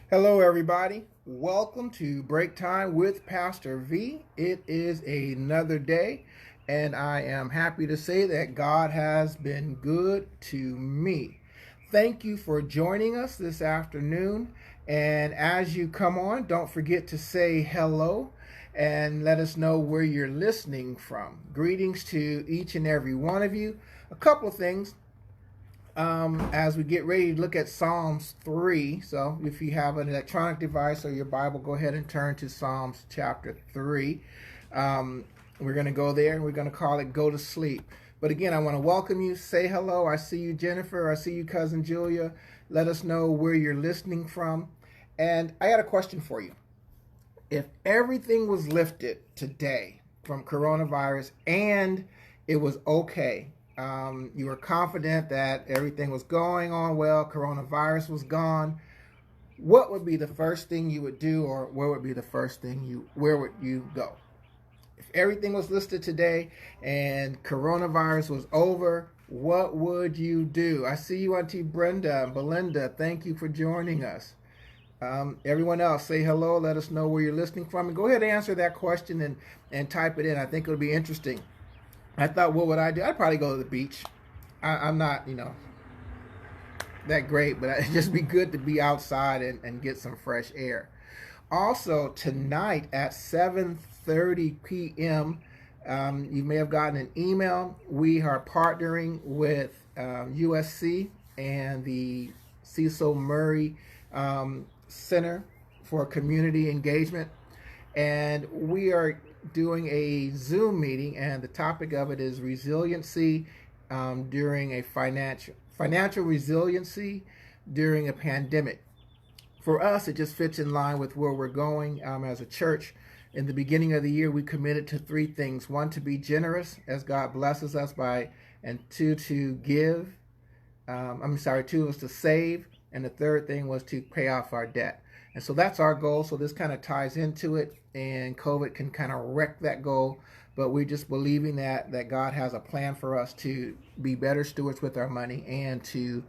Hello, everybody. Welcome to Break Time with Pastor V. It is another day, and I am happy to say that God has been good to me. Thank you for joining us this afternoon. And as you come on, don't forget to say hello and let us know where you're listening from. Greetings to each and every one of you. A couple of things as we get ready to look at Psalms 3. So if you have an electronic device or your Bible, go ahead and turn to Psalms chapter 3. We're going to go there and we're going to call it Go to Sleep. But again, I want to welcome you. Say hello. I see you, Jennifer. I see you, Cousin Julia. Let us know where you're listening from. And I got a question for you. If everything was lifted today from coronavirus and it was okay, you were confident that everything was going on well, coronavirus was gone, what would be the first thing you would do, or where would be the first thing where would you go? If everything was listed today and coronavirus was over, what would you do? I see you, Auntie Brenda and Belinda. Thank you for joining us. Everyone else, say hello. Let us know where you're listening from. And go ahead and answer that question and type it in. I think it'll be interesting. I thought, what would I do? I'd probably go to the beach. I'm not, that great, but it'd just be good to be outside and get some fresh air. Also, tonight at 7:30 p.m., you may have gotten an email. We are partnering with USC and the Cecil Murray Center for Community Engagement. And we are doing a Zoom meeting, and the topic of it is resiliency during a financial resiliency during a pandemic. For us, it just fits in line with where we're going as a church. In the beginning of the year, we committed to three things. One, to be generous as God blesses us and two, to give. Two was to save, and the third thing was to pay off our debt. And so that's our goal. So this kind of ties into it, and COVID can kind of wreck that goal. But we're just believing that God has a plan for us to be better stewards with our money and to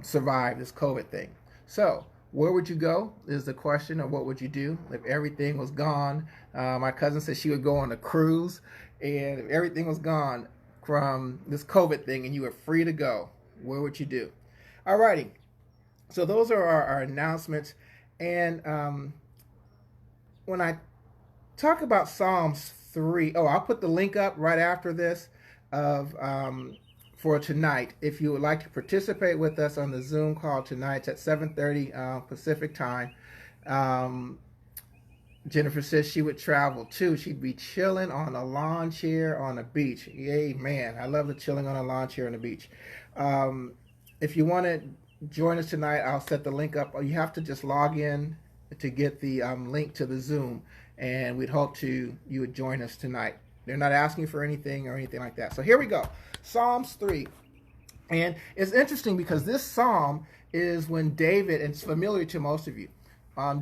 survive this COVID thing. So where would you go is the question, or what would you do if everything was gone? My cousin said she would go on a cruise, and if everything was gone from this COVID thing and you were free to go, where would you do? All righty. So those are our announcements. And when I talk about Psalms 3, I'll put the link up right after this for tonight. If you would like to participate with us on the Zoom call tonight, it's at 7:30 Pacific time. Jennifer says she would travel too. She'd be chilling on a lawn chair on a beach. Yay, man. I love the chilling on a lawn chair on the beach. If you want to join us tonight, I'll set the link up. You have to just log in to get the link to the Zoom, and we'd hope you would join us tonight. They're not asking for anything or anything like that. So here we go. Psalms 3. And it's interesting because this psalm is when David, and it's familiar to most of you,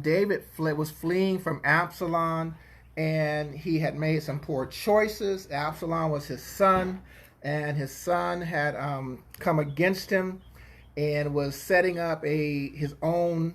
David was fleeing from Absalom, and he had made some poor choices. Absalom was his son, and his son had come against him and was setting up his own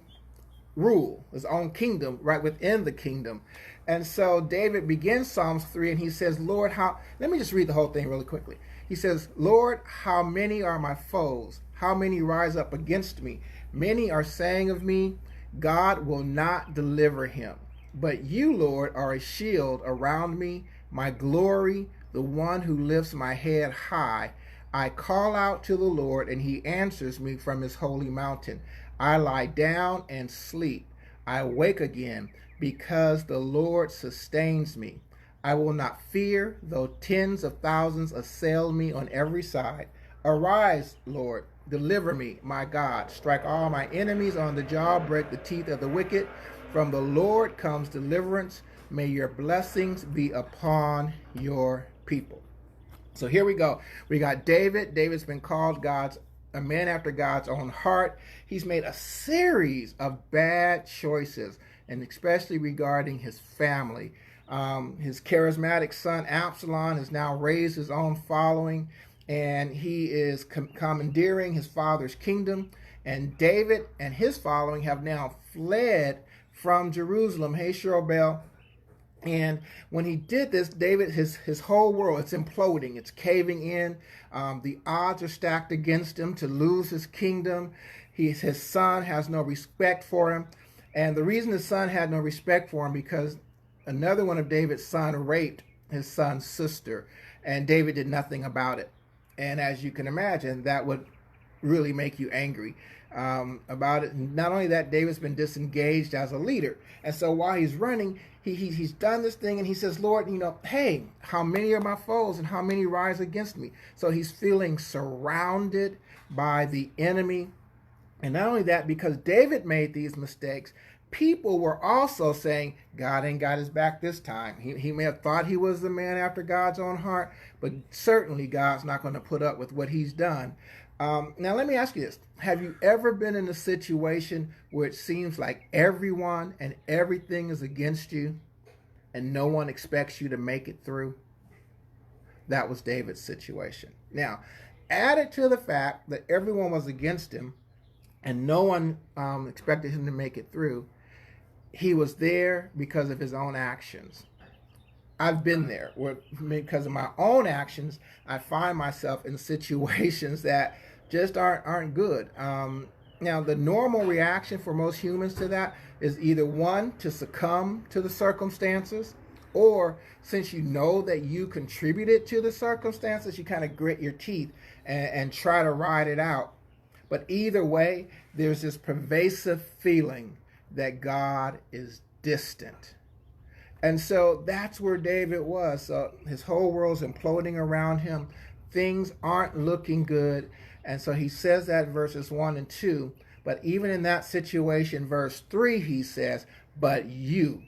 rule, his own kingdom right within the kingdom. And so David begins Psalms 3, and he says, Lord, let me just read the whole thing really quickly. He says, Lord, how many are my foes? How many rise up against me? Many are saying of me, God will not deliver him. But you, Lord, are a shield around me, my glory, the one who lifts my head high. I call out to the Lord, and he answers me from his holy mountain. I lie down and sleep. I wake again because the Lord sustains me. I will not fear, though tens of thousands assail me on every side. Arise, Lord, deliver me, my God. Strike all my enemies on the jaw, break the teeth of the wicked. From the Lord comes deliverance. May your blessings be upon your people. So here we go. We got David. David's been called a man after God's own heart. He's made a series of bad choices, and especially regarding his family. His charismatic son Absalom has now raised his own following, and he is commandeering his father's kingdom. And David and his following have now fled from Jerusalem. Hey, Cheryl Bell. And when he did this, David, his whole world, it's imploding, it's caving in. The odds are stacked against him to lose his kingdom. His son has no respect for him. And the reason his son had no respect for him, because another one of David's sons raped his son's sister, and David did nothing about it. And as you can imagine, that would really make you angry about it. Not only that, David's been disengaged as a leader. And so while he's running, he's done this thing, and he says, Lord, hey, how many are my foes and how many rise against me? So he's feeling surrounded by the enemy. And not only that, because David made these mistakes, people were also saying, God ain't got his back this time. He may have thought he was the man after God's own heart, but certainly God's not going to put up with what he's done. Now, let me ask you this. Have you ever been in a situation where it seems like everyone and everything is against you and no one expects you to make it through? That was David's situation. Now, added to the fact that everyone was against him and no one expected him to make it through, he was there because of his own actions. I've been there where, because of my own actions, I find myself in situations that just aren't good. Now, the normal reaction for most humans to that is either one, to succumb to the circumstances, or since you know that you contributed to the circumstances, you kind of grit your teeth and try to ride it out. But either way, there's this pervasive feeling that God is distant. And so that's where David was. So his whole world's imploding around him. Things aren't looking good. And so he says that in verses 1 and 2. But even in that situation, verse 3, he says, but you,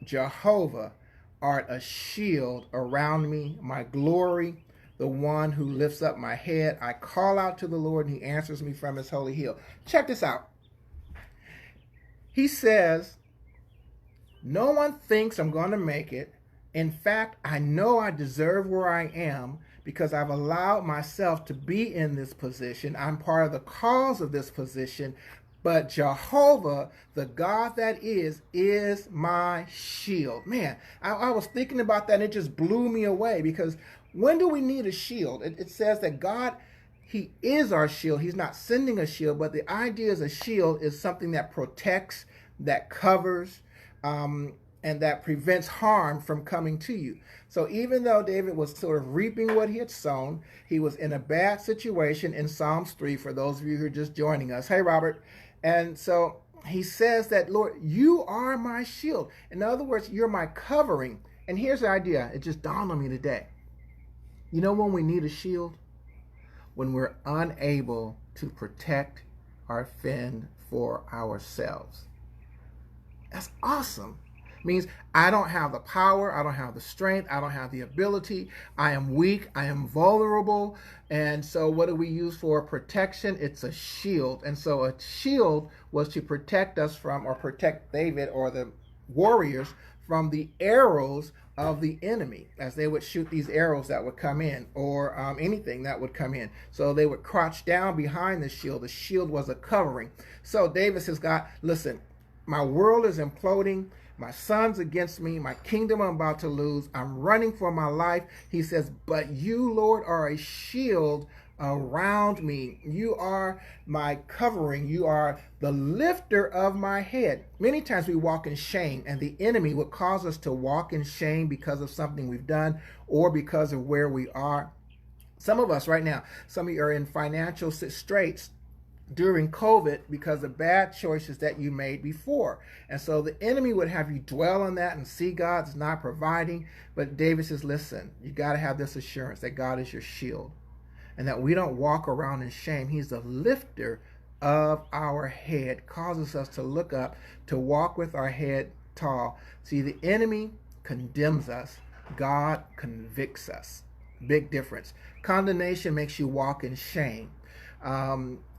Jehovah, art a shield around me, my glory, the one who lifts up my head. I call out to the Lord, and he answers me from his holy hill. Check this out. He says, no one thinks I'm going to make it. In fact, I know I deserve where I am because I've allowed myself to be in this position. I'm part of the cause of this position. But Jehovah, the God that is my shield. Man, I was thinking about that, and it just blew me away, because when do we need a shield? It says that God, he is our shield. He's not sending a shield, but the idea is a shield is something that protects, that covers, and that prevents harm from coming to you. So even though David was sort of reaping what he had sown, he was in a bad situation in Psalms 3, for those of you who are just joining us. Hey, Robert. And so he says that, Lord, you are my shield. In other words, you're my covering. And here's the idea. It just dawned on me today. You know when we need a shield? When we're unable to protect or fend for ourselves. That's awesome. It means I don't have the power, I don't have the strength, I don't have the ability, I am weak, I am vulnerable. And so what do we use for protection? It's a shield. And so a shield was to protect us from, or protect David or the warriors from the arrows of the enemy, as they would shoot these arrows that would come in, or anything that would come in. So they would crouch down behind the shield. The shield was a covering. So David says, God, listen, my world is imploding. My son's against me. My kingdom I'm about to lose. I'm running for my life. He says, but you, Lord, are a shield around me. You are my covering. You are the lifter of my head. Many times we walk in shame, and the enemy would cause us to walk in shame because of something we've done or because of where we are. Some of us right now, some of you are in financial straits during COVID because of bad choices that you made before. And so the enemy would have you dwell on that and see God's not providing. But David says, listen, you got to have this assurance that God is your shield and that we don't walk around in shame. He's the lifter of our head, causes us to look up, to walk with our head tall. See, the enemy condemns us. God convicts us. Big difference. Condemnation makes you walk in shame.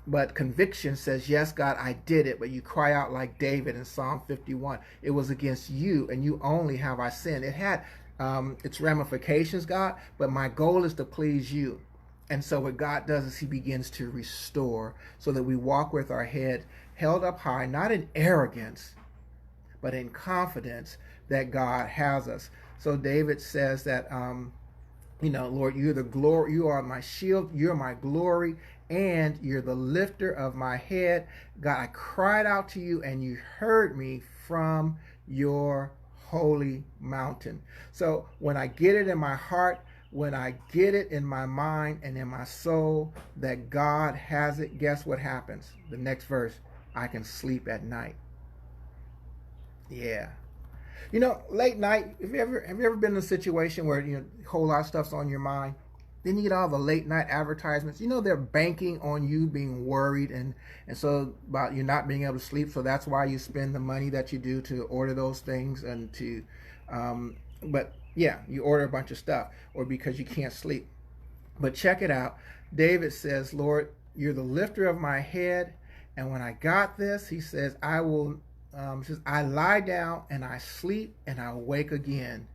But conviction says, yes, God, I did it. But you cry out like David in Psalm 51. It was against you, and you only have I sinned. It had its ramifications, God, but my goal is to please you. And so what God does is he begins to restore so that we walk with our head held up high, not in arrogance, but in confidence that God has us. So David says that, Lord, you're the glory, you are my shield, you're my glory, and you're the lifter of my head. God, I cried out to you and you heard me from your holy mountain. So when I get it in my heart, when I get it in my mind and in my soul that God has it, guess what happens? The next verse, I can sleep at night. Yeah. Late night, have you ever been in a situation where, a whole lot of stuff's on your mind? Then you get all the late night advertisements. They're banking on you being worried and so about you not being able to sleep. So that's why you spend the money that you do to order those things and but yeah, you order a bunch of stuff or because you can't sleep. But check it out. David says, Lord, you're the lifter of my head. And when I got this, he says, I lie down and I sleep and I wake again.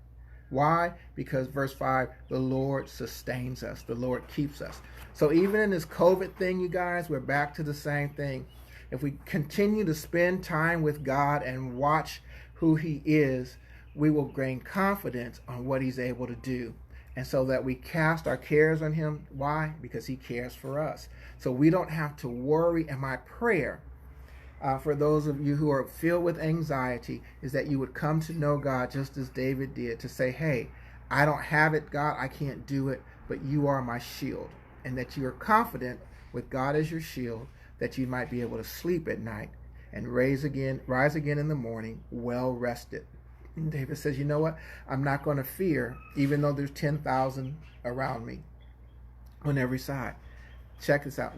Why? Because verse 5, the Lord sustains us. The Lord keeps us. So even in this COVID thing, you guys, we're back to the same thing. If we continue to spend time with God and watch who he is, we will gain confidence on what he's able to do. And so that we cast our cares on him. Why? Because he cares for us. So we don't have to worry. And my prayer for those of you who are filled with anxiety is that you would come to know God just as David did, to say, hey, I don't have it, God, I can't do it, but you are my shield. And that you are confident with God as your shield, that you might be able to sleep at night and rise again in the morning, well rested. And David says, you know what? I'm not going to fear, even though there's 10,000 around me on every side. Check this out.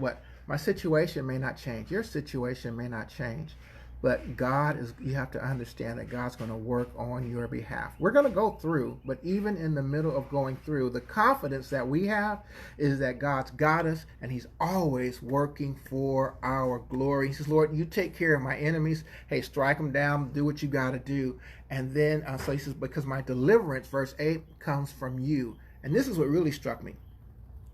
My situation may not change. Your situation may not change. But you have to understand that God's going to work on your behalf. We're going to go through, but even in the middle of going through, the confidence that we have is that God's got us and he's always working for our glory. He says, Lord, you take care of my enemies. Hey, strike them down, do what you got to do. And then, so he says, because my deliverance, verse 8, comes from you. And this is what really struck me.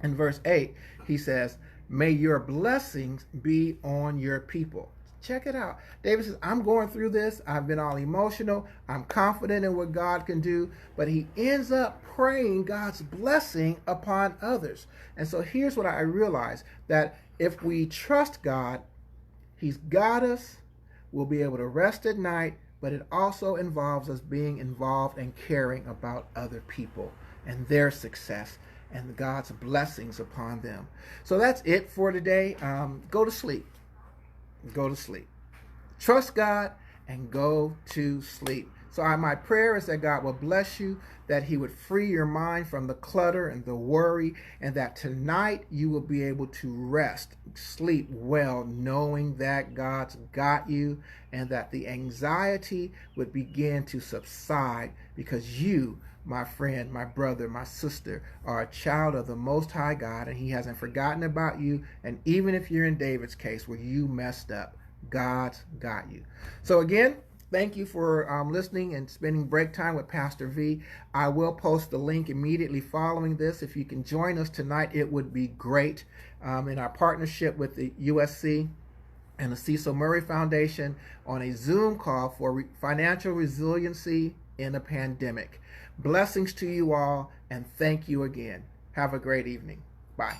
In verse 8, he says, may your blessings be on your people. Check it out. David says, I'm going through this. I've been all emotional. I'm confident in what God can do. But he ends up praying God's blessing upon others. And so here's what I realize, that if we trust God, he's got us. We'll be able to rest at night. But it also involves us being involved and caring about other people and their success and God's blessings upon them. So that's it for today. Go to sleep. Go to sleep. Trust God and go to sleep. So my prayer is that God will bless you, that he would free your mind from the clutter and the worry, and that tonight you will be able to rest, sleep well, knowing that God's got you, and that the anxiety would begin to subside because you, my friend, my brother, my sister, are a child of the Most High God, and he hasn't forgotten about you. And even if you're in David's case where you messed up, God's got you. So again, thank you for listening and spending break time with Pastor V. I will post the link immediately following this. If you can join us tonight, it would be great. In our partnership with the USC and the Cecil Murray Foundation on a Zoom call for financial resiliency in a pandemic. Blessings to you all, and thank you again. Have a great evening. Bye.